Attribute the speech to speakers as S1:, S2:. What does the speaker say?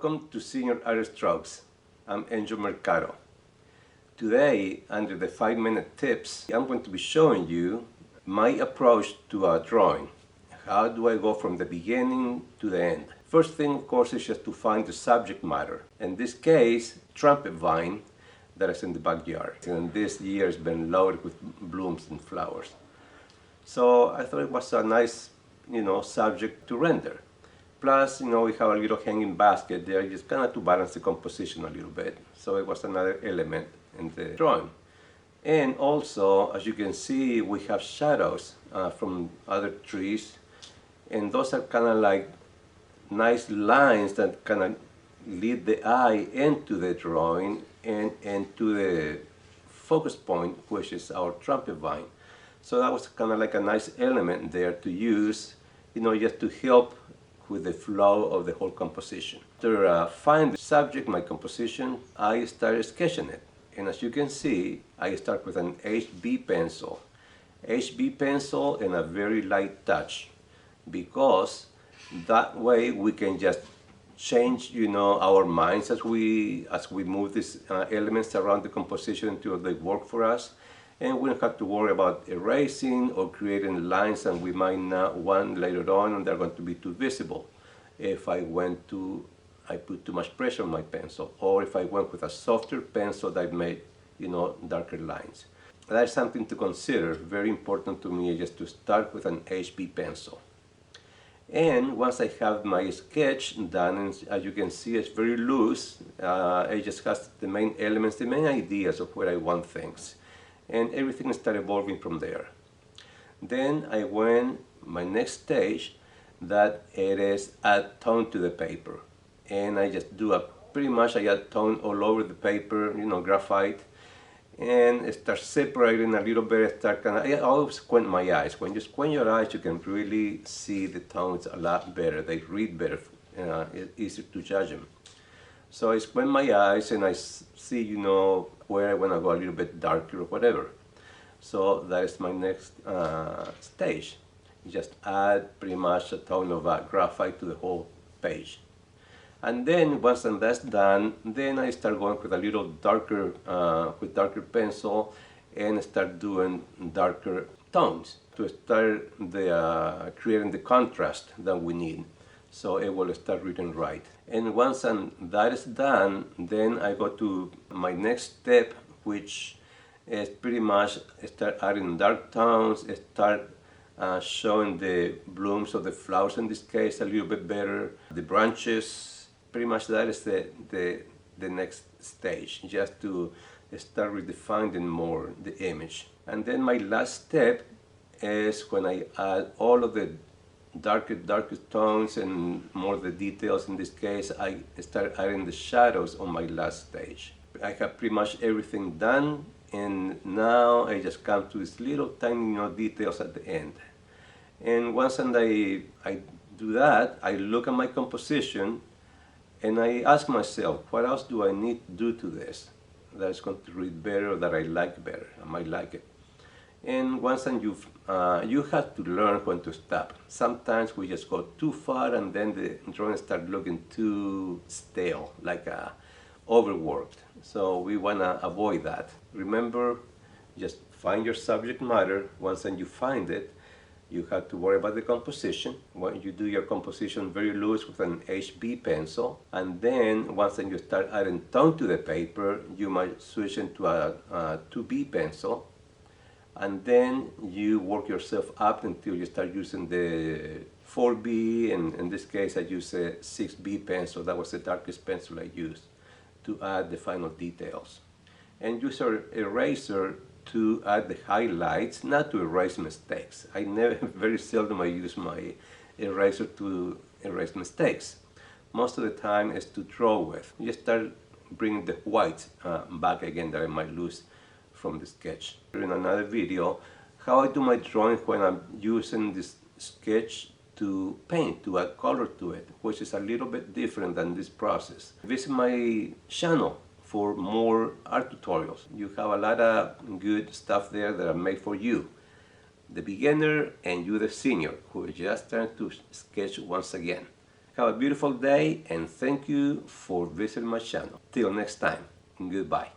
S1: Welcome to Senior Art Strokes. I'm Angel Mercado. Today, under the 5-minute tips, I'm going to be showing you my approach to a drawing. How do I go from the beginning to the end? First thing, of course, is just to find the subject matter. In this case, trumpet vine that is in the backyard. And this year has been loaded with blooms and flowers. So I thought it was a nice, subject to render. Plus, we have a little hanging basket there, just kind of to balance the composition a little bit. So it was another element in the drawing. And also, as you can see, we have shadows from other trees. And those are kind of like nice lines that kind of lead the eye into the drawing and into the focus point, which is our trumpet vine. So that was kind of like a nice element there to use, just to help with the flow of the whole composition. After find the subject, my composition, I started sketching it. And as you can see, I start with an HB pencil. HB pencil and a very light touch, because that way we can just change, our minds as we move these elements around the composition until they work for us. And we don't have to worry about erasing or creating lines that we might not want later on, and they're going to be too visible if I put too much pressure on my pencil, or if I went with a softer pencil that made, darker lines. That's something to consider. Very important to me, just to start with an HB pencil. And once I have my sketch done, and as you can see, it's very loose. It just has the main elements, the main ideas of where I want things. And everything started evolving from there. Then I went my next stage, that it is add tone to the paper. And I just do I add tone all over the paper, graphite, and start separating a little bit. I always squint my eyes. When you squint your eyes, you can really see the tones a lot better. They read better, it's easier to judge them. So I squint my eyes and I see, where I want to go a little bit darker or whatever. So that is my next stage. Just add pretty much a tone of graphite to the whole page. And then once that's done, then I start going with a little darker, with darker pencil, and start doing darker tones to start creating the contrast that we need. So it will start reading right. And once that is done, then I go to my next step, which is pretty much start adding dark tones, start showing the blooms of the flowers in this case a little bit better, the branches. Pretty much that is the next stage, just to start redefining more the image. And then my last step is when I add all of the darker tones and more the details. In this case, I start adding the shadows on my last stage. I have pretty much everything done, and now I just come to these little tiny details at the end. And once I do that, I look at my composition and I ask myself, what else do I need to do to this that is going to read better, or that I like better? I might like it. And once you have to learn when to stop. Sometimes we just go too far, and then the drawing starts looking too stale, like overworked. So we want to avoid that. Remember, just find your subject matter. Once you find it, you have to worry about the composition. When you do your composition very loose with an HB pencil, and then once you start adding tone to the paper, you might switch into a 2B pencil. And then you work yourself up until you start using the 4B, and in this case I use a 6B pencil. That was the darkest pencil I used to add the final details. And use your eraser to add the highlights, not to erase mistakes. Very seldom I use my eraser to erase mistakes. Most of the time is to draw with. You start bringing the white back again that I might lose from the sketch. In another video, how I do my drawing when I'm using this sketch to paint, to add color to it, which is a little bit different than this process. Visit my channel for more art tutorials. You have a lot of good stuff there that are made for you, the beginner and you the senior, who are just trying to sketch once again. Have a beautiful day and thank you for visiting my channel. Till next time, goodbye.